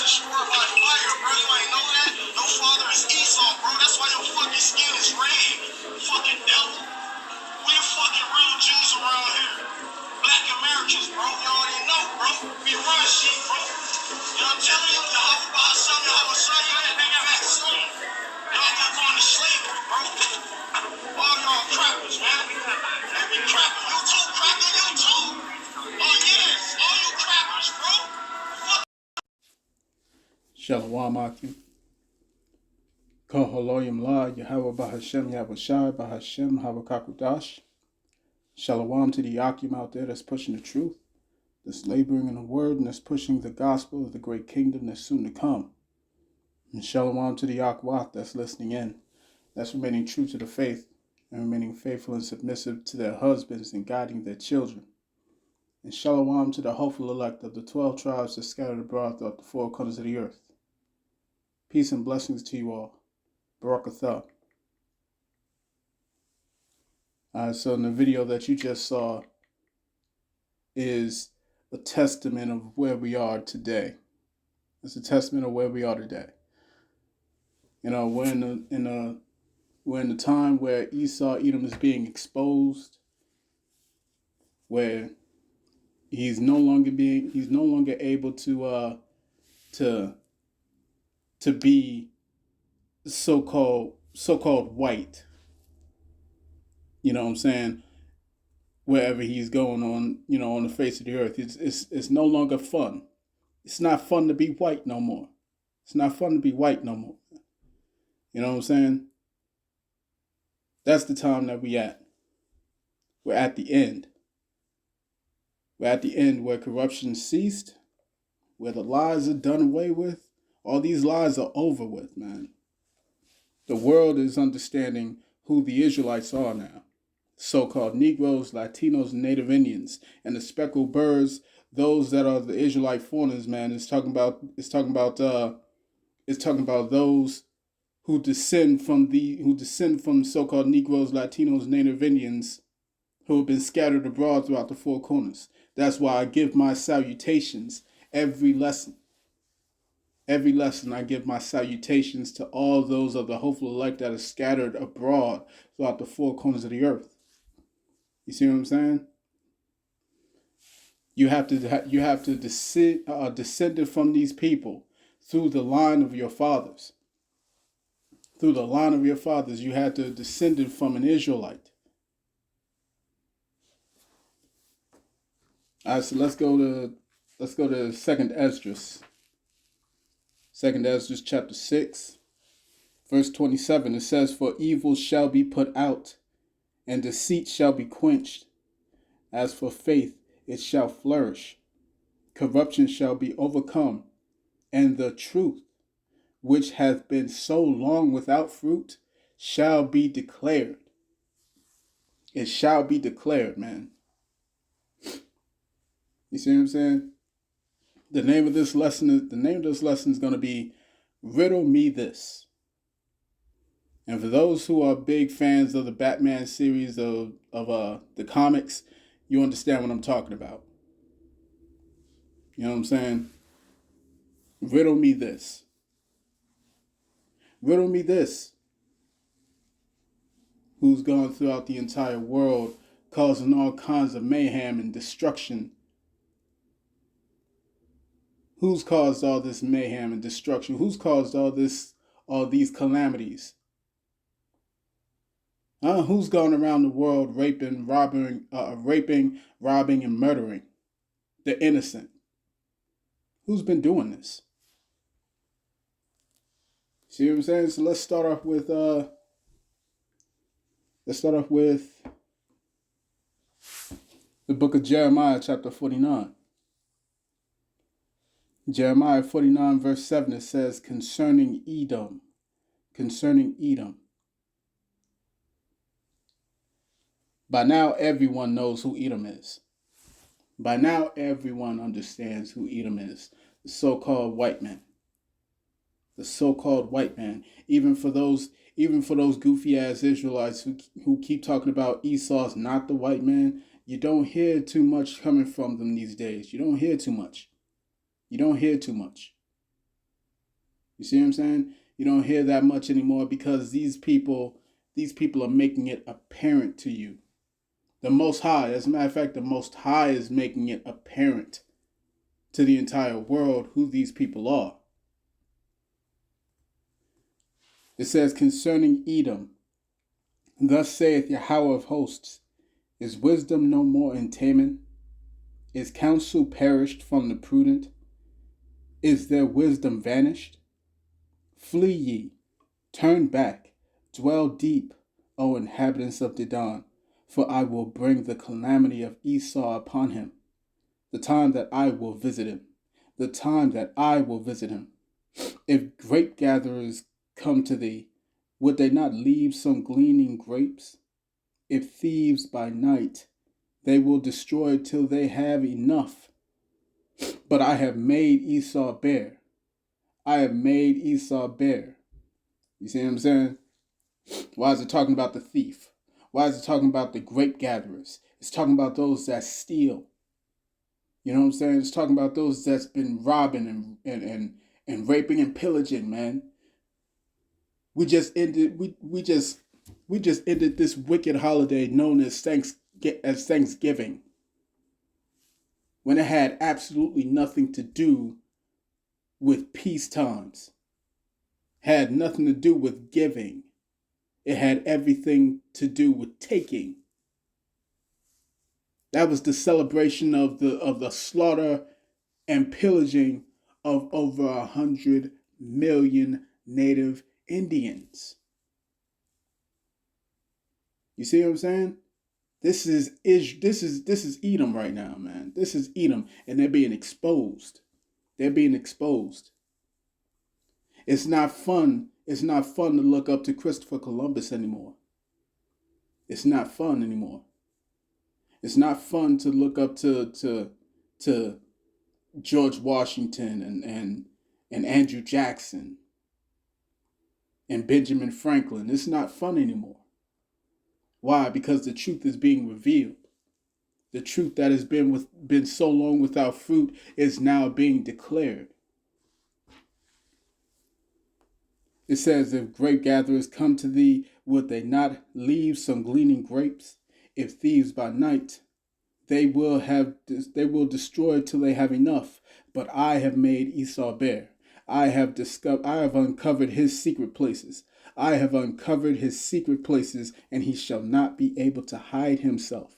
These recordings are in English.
destroyed by fire, bro. You ain't know that? Your father is Esau, bro. That's why your fucking skin is red. Fucking devil. We the fucking real Jews around here. Black Americans, bro. You already know, bro. We run shit, bro. You know what I'm telling you? Yahawah Bahashem Yahawashi, you ain't been vaccine. Y'all got going to slavery, bro. All y'all crackers, man. Every cracker. You too, cracker. You too. Oh, yes. All you crackers, bro. Shalom Akim. Koholoyim La Yahawah Bahashem Yahawashi Bahashem Havakakudash. Shalom to the Akim out there that's pushing the truth, that's laboring in the word, and that's pushing the gospel of the great kingdom that's soon to come. And shalom to the Akwat that's listening in, that's remaining true to the faith and remaining faithful and submissive to their husbands and guiding their children. And shalom to the hopeful elect of the 12 tribes that scattered abroad throughout the four corners of the earth. Peace and blessings to you all. Barakatha. So in the video that you just saw is a testament of where we are today. It's a testament of where we are today. You know, we're in the time where Esau Edom is being exposed, where he's no longer able to be so-called white. You know what I'm saying? Wherever he's going on, you know, on the face of the earth, it's no longer fun. It's not fun to be white no more. It's not fun to be white no more. You know what I'm saying? That's the time that we at. We're at the end. We're at the end where corruption ceased, where the lies are done away with. All these lies are over with, man. The world is understanding who the Israelites are now. So-called Negroes, Latinos, and Native Indians, and the speckled birds, those that are the Israelite foreigners, man. It's talking about those who descend from so-called Negroes, Latinos, Native Indians, who have been scattered abroad throughout the four corners. That's why I give my salutations every lesson. Every lesson I give my salutations to all those of the hopeful elect that are scattered abroad throughout the four corners of the earth. You see what I'm saying? You have to descend from these people through the line of your fathers. Through the line of your fathers, you had to descend from an Israelite. All right, so let's go to 2nd Esdras. 2nd Esdras chapter 6, verse 27. It says, "For evil shall be put out, and deceit shall be quenched. As for faith, it shall flourish. Corruption shall be overcome, and the truth, which hath been so long without fruit, shall be declared." It shall be declared, man. You see what I'm saying? The name of this lesson is going to be Riddle Me This. And for those who are big fans of the Batman series of the comics, you understand what I'm talking about. You know what I'm saying? Riddle me this. Riddle me this. Who's gone throughout the entire world causing all kinds of mayhem and destruction? Who's caused all this mayhem and destruction? Who's caused all these calamities? Who's gone around the world raping, robbing, and murdering the innocent? Who's been doing this? See what I'm saying? So let's start off with the book of Jeremiah, chapter 49. Jeremiah 49, verse 7, it says, concerning Edom. By now, everyone knows who Edom is. By now, everyone understands who Edom is. The so-called white man. The so-called white man. Even for those goofy-ass Israelites who keep talking about Esau's not the white man, you don't hear too much coming from them these days. You don't hear too much. You see what I'm saying? You don't hear that much anymore because these people are making it apparent to you. The Most High, as a matter of fact, the Most High is making it apparent to the entire world who these people are. It says concerning Edom, thus saith Yahawah of hosts, is wisdom no more in Teman? Is counsel perished from the prudent? Is their wisdom vanished? Flee ye, turn back, dwell deep, O inhabitants of Dedan, for I will bring the calamity of Esau upon him, the time that I will visit him, the time that I will visit him. If grape gatherers come to thee, would they not leave some gleaning grapes? If thieves by night, they will destroy till they have enough. But I have made Esau bare. I have made Esau bare. You see what I'm saying? Why is it talking about the thief? Why is it talking about the grape gatherers? It's talking about those that steal. You know what I'm saying? It's talking about those that's been robbing and raping and pillaging, man. We just ended this wicked holiday known as Thanksgiving, when it had absolutely nothing to do with peace times. Had nothing to do with giving. It had everything to do with taking. That was the celebration of the slaughter and pillaging of over 100 million native Indians. You see what I'm saying? This is Edom right now, man. This is Edom, and they're being exposed. They're being exposed. It's not fun. It's not fun to look up to Christopher Columbus anymore. It's not fun anymore. It's not fun to look up to George Washington and Andrew Jackson and Benjamin Franklin. It's not fun anymore. Why? Because the truth is being revealed. The truth that has been so long without fruit is now being declared. It says, if grape gatherers come to thee, would they not leave some gleaning grapes? If thieves by night, they will destroy till they have enough. But I have made Esau bare. I have uncovered his secret places. I have uncovered his secret places, and he shall not be able to hide himself.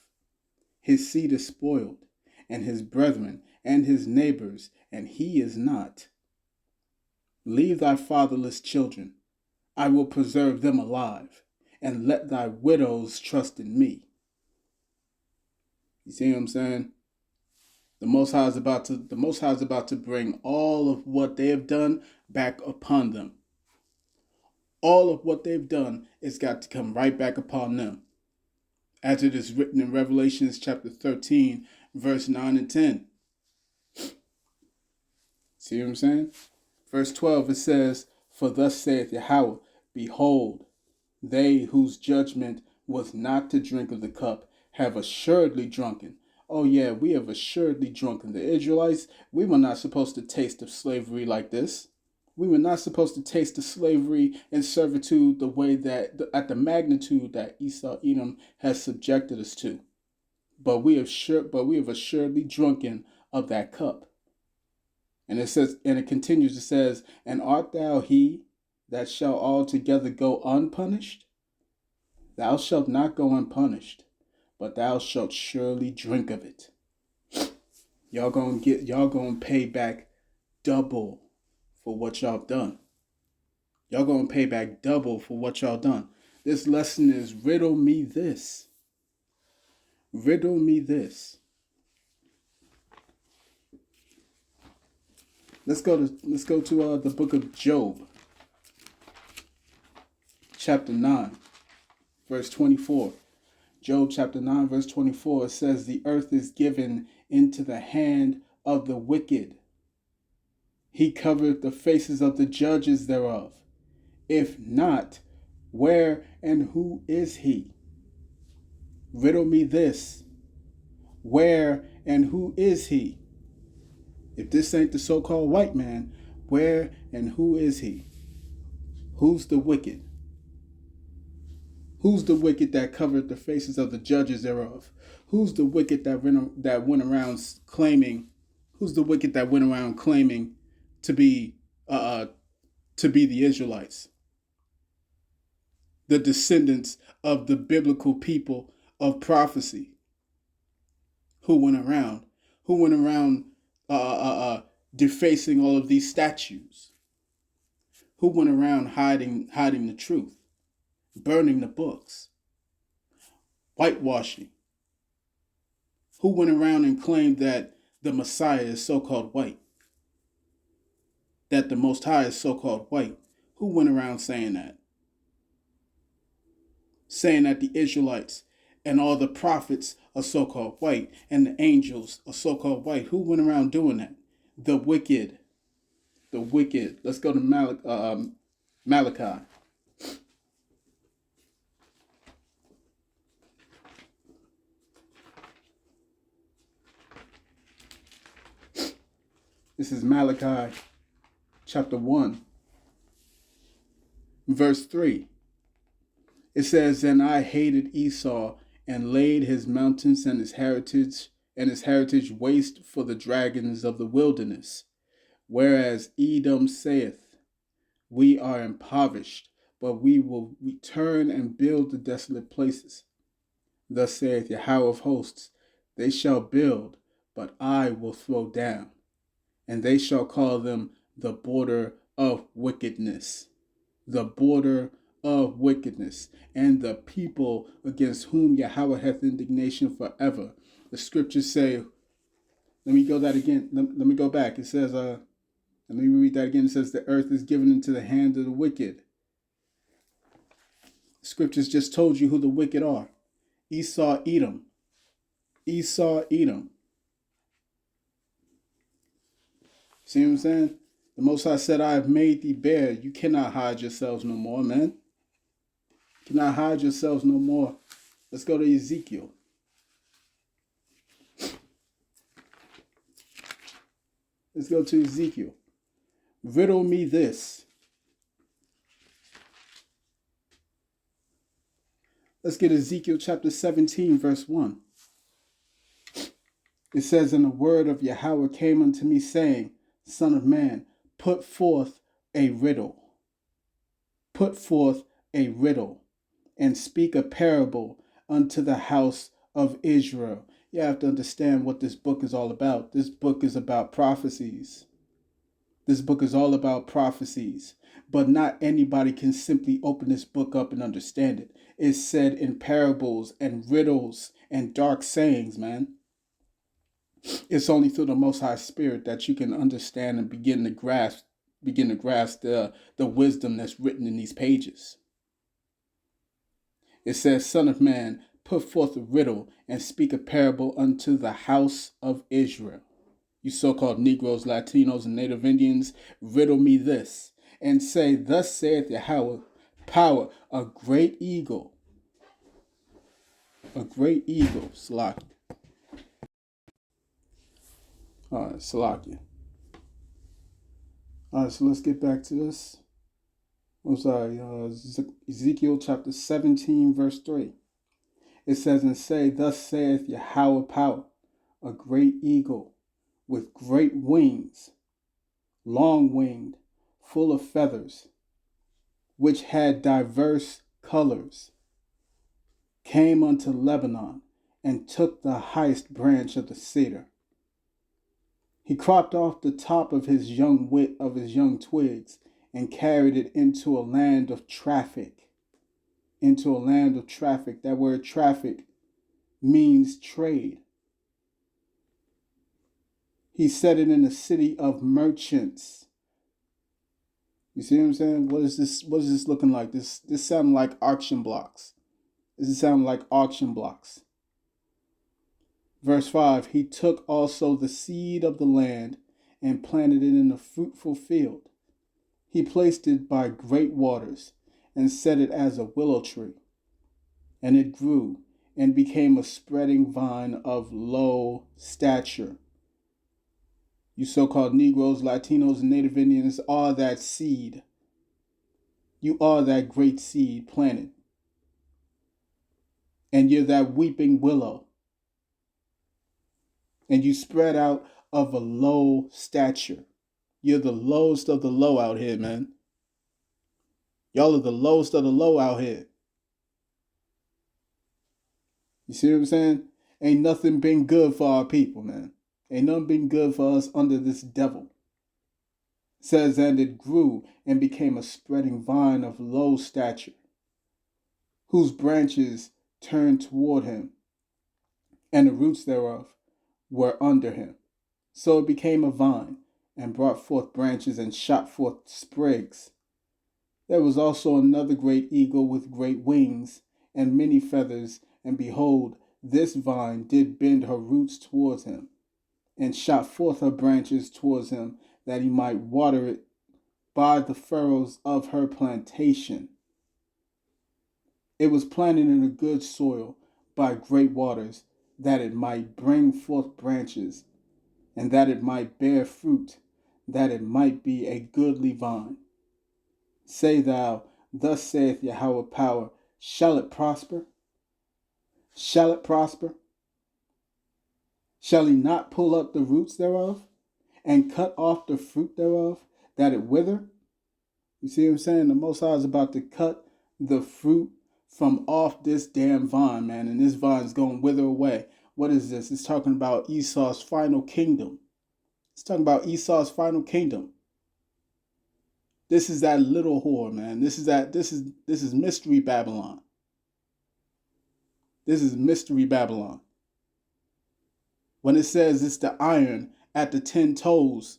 His seed is spoiled, and his brethren, and his neighbors, and he is not. Leave thy fatherless children. I will preserve them alive, and let thy widows trust in me. You see what I'm saying? The Most High is about to bring all of what they have done back upon them. All of what they've done is got to come right back upon them. As it is written in Revelations chapter 13, verse 9 and 10. See what I'm saying? Verse 12, it says, for thus saith Yahawah, behold, they whose judgment was not to drink of the cup have assuredly drunken. Oh yeah, we have assuredly drunken. The Israelites, we were not supposed to taste of slavery like this. We were not supposed to taste the slavery and servitude the way that, at the magnitude that Edom has subjected us to. But we have assuredly drunken of that cup. And it says, and it continues, it says, and art thou he that shall altogether go unpunished? Thou shalt not go unpunished, but thou shalt surely drink of it. Y'all gonna pay back double for what y'all done. Y'all gonna pay back double for what y'all done. This lesson is riddle me this. Riddle me this. Let's go to the book of Job, chapter 9, verse 24. Job chapter 9, verse 24, it says, the earth is given into the hand of the wicked. He covereth the faces of the judges thereof. If not, where and who is he? Riddle me this. Where and who is he? If this ain't the so-called white man, Where and who is he? Who's the wicked? Who's the wicked that covered the faces of the judges thereof? Who's the wicked that went around claiming? Who's the wicked that went around claiming to be the Israelites, the descendants of the biblical people of prophecy? Who went around defacing all of these statues? Who went around hiding the truth, burning the books, whitewashing? Who went around and claimed that the Messiah is so-called white, that the Most High is so-called white? Who went around saying that? Saying that the Israelites and all the prophets are so-called white and the angels are so-called white. Who went around doing that? The wicked. The wicked. Let's go to Malachi. This is Malachi chapter 1, verse 3. It says, "And I hated Esau and laid his mountains and his heritage waste for the dragons of the wilderness. Whereas Edom saith, we are impoverished, but we will return and build the desolate places. Thus saith Yahawah of hosts, they shall build, but I will throw down, and they shall call them the border of wickedness, the border of wickedness, and the people against whom Yahawah hath indignation forever." The scriptures say, let me go back. It says, let me read that again. It says, the earth is given into the hand of the wicked. Scriptures just told you who the wicked are. Esau, Edom. Esau, Edom. See what I'm saying? The Most High said, I have made thee bare. You cannot hide yourselves no more, man. You cannot hide yourselves no more. Let's go to Ezekiel. Let's go to Ezekiel. Riddle me this. Let's get Ezekiel chapter 17, verse 1. It says, "And the word of Yahawah came unto me, saying, Son of man, put forth a riddle. Put forth a riddle, and speak a parable unto the house of Israel." You have to understand what this book is all about. This book is about prophecies. This book is all about prophecies. But not anybody can simply open this book up and understand it. It's said in parables and riddles and dark sayings, man. It's only through the Most High Spirit that you can understand and begin to grasp the wisdom that's written in these pages. It says, "Son of man, put forth a riddle and speak a parable unto the house of Israel." You so-called Negroes, Latinos, and Native Indians, riddle me this and say, "Thus saith Yahawah, power, a great eagle." A great eagle, Salaki. All right, Salaki. All right, so let's get back to this. I'm sorry, Ezekiel chapter 17, verse 3. It says, "And say, Thus saith Yahawah power, a great eagle, with great wings, long-winged, full of feathers, which had diverse colors, came unto Lebanon, and took the highest branch of the cedar. He cropped off the top of his young twigs, and carried it into a land of traffic." Into a land of traffic. That word traffic means trade. He set it in a city of merchants. You see what I'm saying? What is this looking like? This sounding like auction blocks. This is sounding like auction blocks. Verse 5, "He took also the seed of the land and planted it in a fruitful field. He placed it by great waters and set it as a willow tree. And it grew and became a spreading vine of low stature." You so-called Negroes, Latinos, and Native Indians are that seed. You are that great seed planted. And you're that weeping willow. And you spread out of a low stature. You're the lowest of the low out here, man. Y'all are the lowest of the low out here. You see what I'm saying? Ain't nothing been good for our people, man. Ain't nothing been good for us under this devil. It says, and it grew and became a spreading vine of low stature, whose branches turned toward him, and the roots thereof were under him. So it became a vine, and brought forth branches, and shot forth sprigs. There was also another great eagle with great wings, and many feathers, and behold, this vine did bend her roots towards him, and shot forth her branches towards him, that he might water it by the furrows of her plantation. It was planted in a good soil by great waters, that it might bring forth branches, and that it might bear fruit, that it might be a goodly vine. Say thou, thus saith Yahweh power, shall it prosper? Shall it prosper? Shall he not pull up the roots thereof, and cut off the fruit thereof, that it wither? You see what I'm saying? The Most High is about to cut the fruit from off this damn vine, man, and this vine's going to wither away. What is this? It's talking about Esau's final kingdom. It's talking about Esau's final kingdom. This is that little whore, man. This is mystery Babylon. This is mystery Babylon. When it says it's the iron at the 10 toes,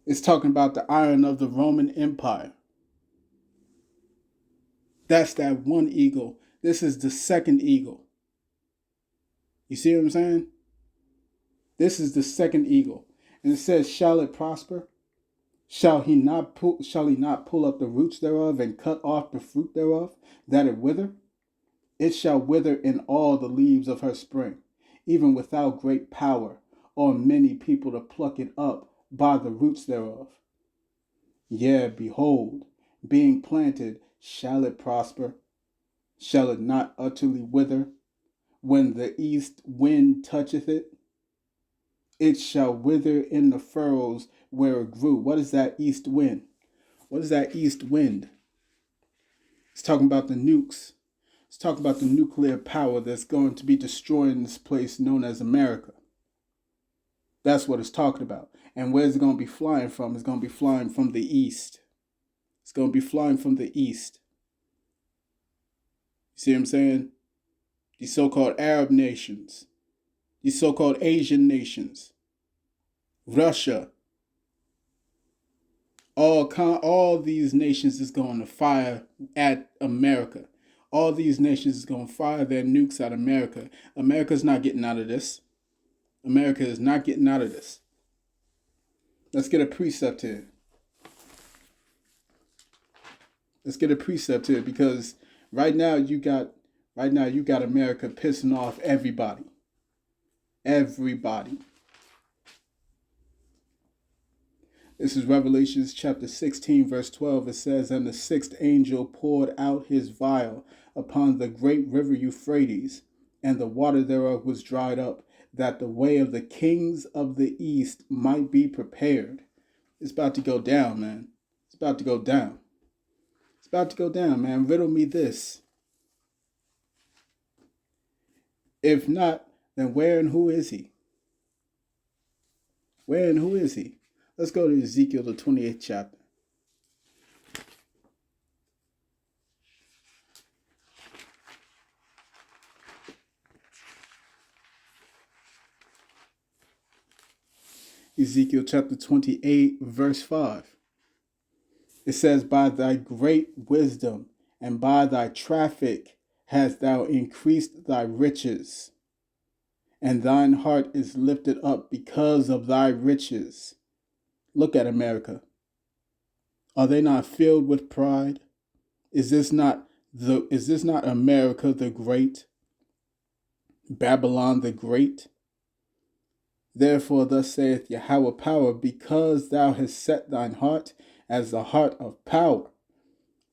it's talking about the iron of the Roman Empire. That's that one eagle. This is the second eagle. You see what I'm saying? This is the second eagle. And it says, shall it prosper? Shall he not pull up the roots thereof, and cut off the fruit thereof, that it wither? It shall wither in all the leaves of her spring, even without great power, or many people to pluck it up by the roots thereof. Yea, behold, being planted, shall it prosper? Shall it not utterly wither? When the east wind toucheth it, it shall wither in the furrows where it grew. What is that east wind? What is that east wind? It's talking about the nukes. It's talking about the nuclear power that's going to be destroying this place known as America. That's what it's talking about. And where's it going to be flying from? It's going to be flying from the east. It's going to be flying from the east. You see what I'm saying? These so-called Arab nations. These so-called Asian nations. Russia. All these nations is going to fire at America. All these nations is going to fire their nukes at America. America's not getting out of this. America is not getting out of this. Let's get a precept here. Let's get a precept here, because right now you got America pissing off everybody. Everybody. This is Revelations chapter 16, verse 12. It says, and the sixth angel poured out his vial upon the great river Euphrates, and the water thereof was dried up, that the way of the kings of the east might be prepared. It's about to go down, man. It's about to go down. It's about to go down, man. Riddle me this. If not, then where and who is he? Where and who is he? Let's go to Ezekiel, the 28th chapter. Ezekiel chapter 28, verse 5. It says, by thy great wisdom and by thy traffic hast thou increased thy riches, and thine heart is lifted up because of thy riches. Look at America. Are they not filled with pride? Is this not America the Great? Babylon the Great? Therefore thus saith Yahweh power, because thou hast set thine heart as the heart of power.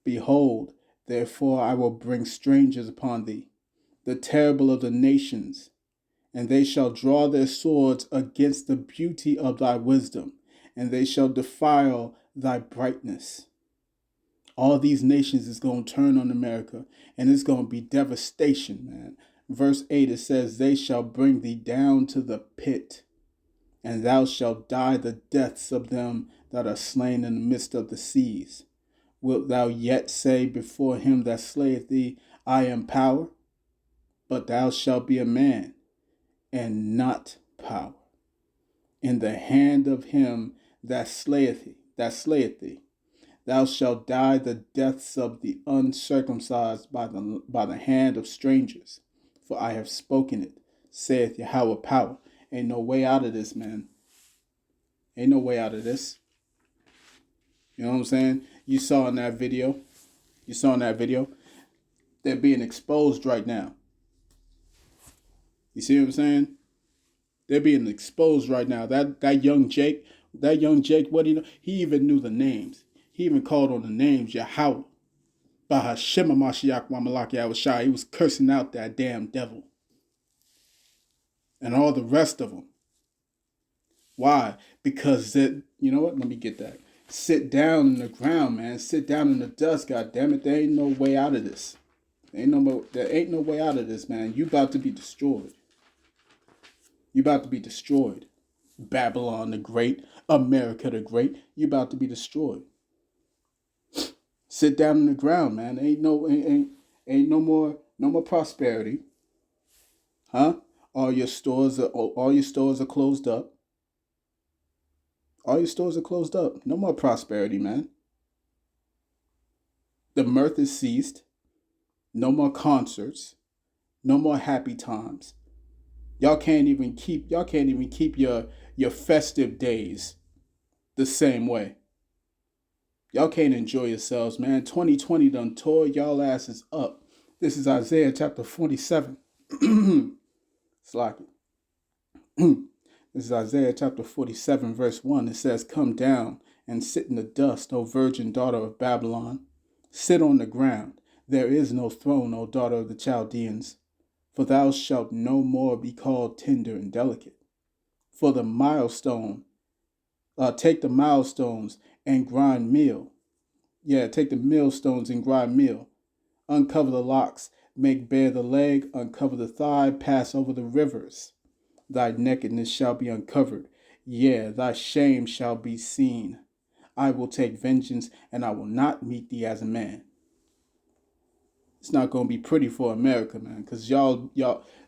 Behold, therefore I will bring strangers upon thee, the terrible of the nations, and they shall draw their swords against the beauty of thy wisdom, and they shall defile thy brightness. All these nations is going to turn on America, and it's going to be devastation, man. Verse 8, it says, they shall bring thee down to the pit, and thou shalt die the deaths of them that are slain in the midst of the seas. Wilt thou yet say before him that slayeth thee, I am power? But thou shalt be a man, and not power, in the hand of him that slayeth thee. Thou shalt die the deaths of the uncircumcised by the hand of strangers. For I have spoken it, saith Yahweh power. Ain't no way out of this, man. Ain't no way out of this. You know what I'm saying? You saw in that video. They're being exposed right now. You see what I'm saying? They're being exposed right now. That young Jake, what do you know? He even knew the names. He even called on the names Yahawah Bahashem Yahawashi. He was cursing out that damn devil. And all the rest of them. Why? Because you know what? Let me get that. Sit down in the ground, man. Sit down in the dust, goddammit. There ain't no way out of this. There ain't no way out of this, man. You about to be destroyed. You about to be destroyed. Babylon the Great, America the Great. You about to be destroyed. Sit down in the ground, man. Ain't no more prosperity. Huh? All your stores are closed up. All your stores are closed up. No more prosperity, man. The mirth is ceased. No more concerts. No more happy times. Y'all can't even keep your festive days the same way. Y'all can't enjoy yourselves, man. 2020 done tore y'all asses up. This is Isaiah chapter 47. Slack it. This is Isaiah chapter 47, verse 1. It says, come down and sit in the dust, O virgin daughter of Babylon. Sit on the ground. There is no throne, O daughter of the Chaldeans. For thou shalt no more be called tender and delicate. For the milestone, take the milestones and grind meal. Yeah, take the millstones and grind meal. Uncover the locks, make bare the leg, uncover the thigh, pass over the rivers. Thy nakedness shall be uncovered. Yeah, thy shame shall be seen. I will take vengeance, and I will not meet thee as a man. It's not going to be pretty for America, man, because y'all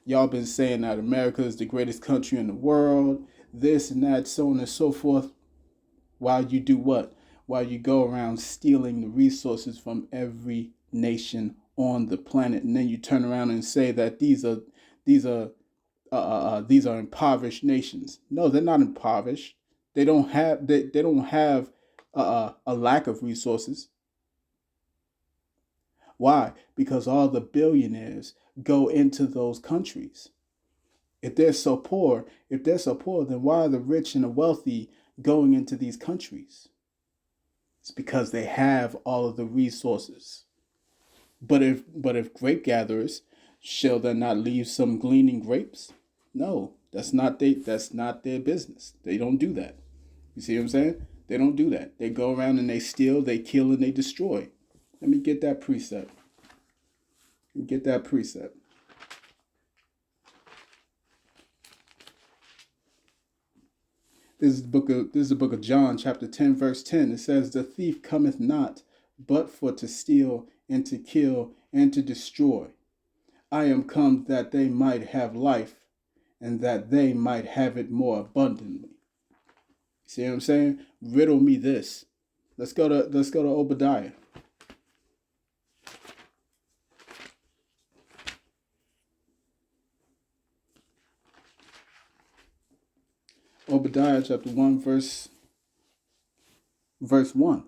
been saying that America is the greatest country in the world, this and that, so on and so forth. While you do what? While you go around stealing the resources from every nation on the planet, and then you turn around and say that these are impoverished nations. No, they're not impoverished. They don't have a lack of resources. Why? Because all the billionaires go into those countries. If they're so poor, then why are the rich and the wealthy going into these countries? It's because they have all of the resources. But if grape gatherers, shall they not leave some gleaning grapes? No, that's not their business. They don't do that. You see what I'm saying? They don't do that. They go around and they steal, they kill, and they destroy. Let me get that precept. This is the book of John, chapter 10, verse 10. It says, the thief cometh not, but for to steal and to kill and to destroy. I am come that they might have life, and that they might have it more abundantly. See what I'm saying? Riddle me this. Let's go to Obadiah. Obadiah chapter 1, verse 1.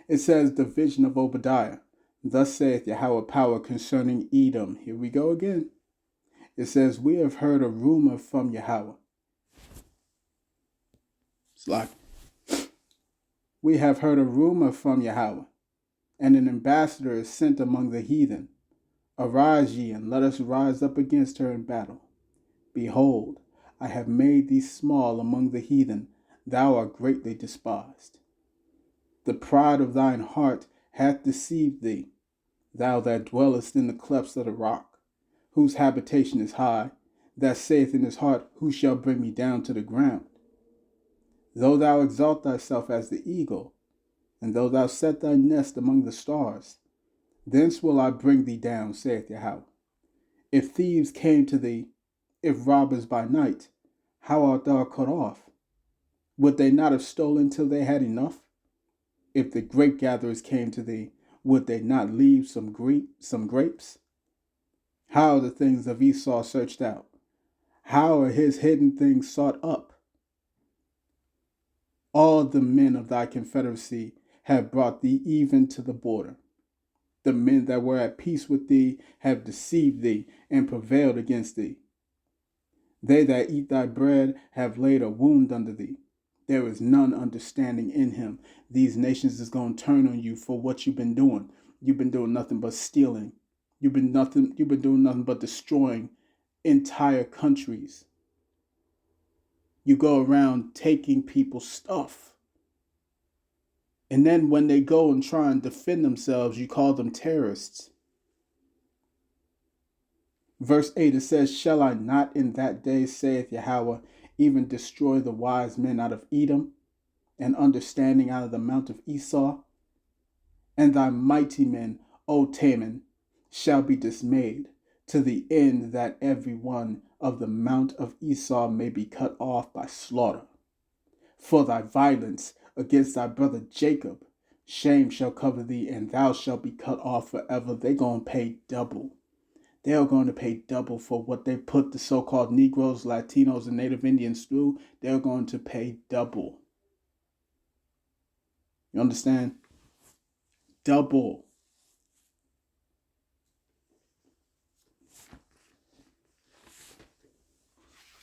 It says, the vision of Obadiah. Thus saith Yahweh power concerning Edom. Here we go again. It says, we have heard a rumor from Yahweh, It's like, we have heard a rumor from Yahawah, and an ambassador is sent among the heathen. Arise ye, and let us rise up against her in battle. Behold, I have made thee small among the heathen, thou art greatly despised. The pride of thine heart hath deceived thee, thou that dwellest in the clefts of the rock, whose habitation is high, that saith in his heart, who shall bring me down to the ground? Though thou exalt thyself as the eagle, and though thou set thy nest among the stars, thence will I bring thee down, saith Yahawah. If thieves came to thee, if robbers by night, how art thou cut off? Would they not have stolen till they had enough? If the grape gatherers came to thee, would they not leave some grapes? How are the things of Esau searched out? How are his hidden things sought up? All the men of thy confederacy have brought thee even to the border. The men that were at peace with thee have deceived thee and prevailed against thee. They that eat thy bread have laid a wound under thee. There is none understanding in him. These nations is going to turn on you for what you've been doing. You've been doing nothing but stealing. You've been doing nothing but destroying entire countries. You go around taking people's stuff. And then when they go and try and defend themselves, you call them terrorists. Verse 8, it says, Shall I not in that day, saith Yahawah, even destroy the wise men out of Edom, and understanding out of the mount of Esau? And thy mighty men, O Teman, shall be dismayed, to the end that every one of the mount of Esau may be cut off by slaughter. For thy violence against thy brother Jacob, shame shall cover thee, and thou shalt be cut off forever. They're going to pay double. They are going to pay double for what they put the so-called Negroes, Latinos, and Native Indians through. They're going to pay double. You understand? Double.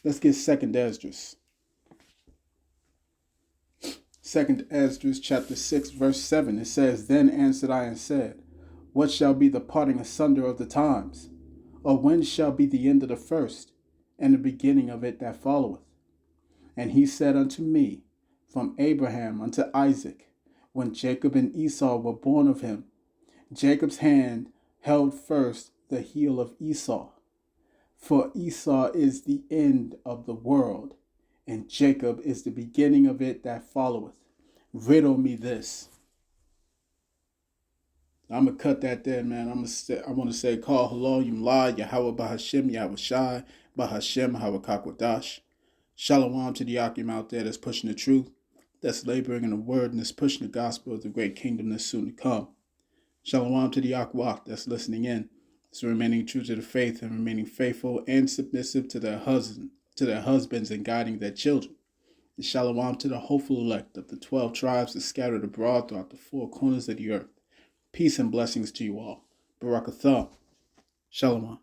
Let's get 2nd Esdras. 2nd Esdras chapter 6 verse 7. It says, Then answered I and said, What shall be the parting asunder of the times? Or when shall be the end of the first, and the beginning of it that followeth? And he said unto me, From Abraham unto Isaac, when Jacob and Esau were born of him, Jacob's hand held first the heel of Esau. For Esau is the end of the world, and Jacob is the beginning of it that followeth. Riddle me this. I'm going to cut that there, man. I want to say, Call hello, Yahawah Bahashem Yahawashi, Bahashem Yahawashi. Shalom to the Akim out there that's pushing the truth, that's laboring in the word, and that's pushing the gospel of the great kingdom that's soon to come. Shalom to the Akwah that's listening in. So remaining true to the faith and remaining faithful and submissive to their husbands and guiding their children. And shalom to the hopeful elect of the 12 tribes that scattered abroad throughout the 4 corners of the earth. Peace and blessings to you all. Barakatah. Shalom.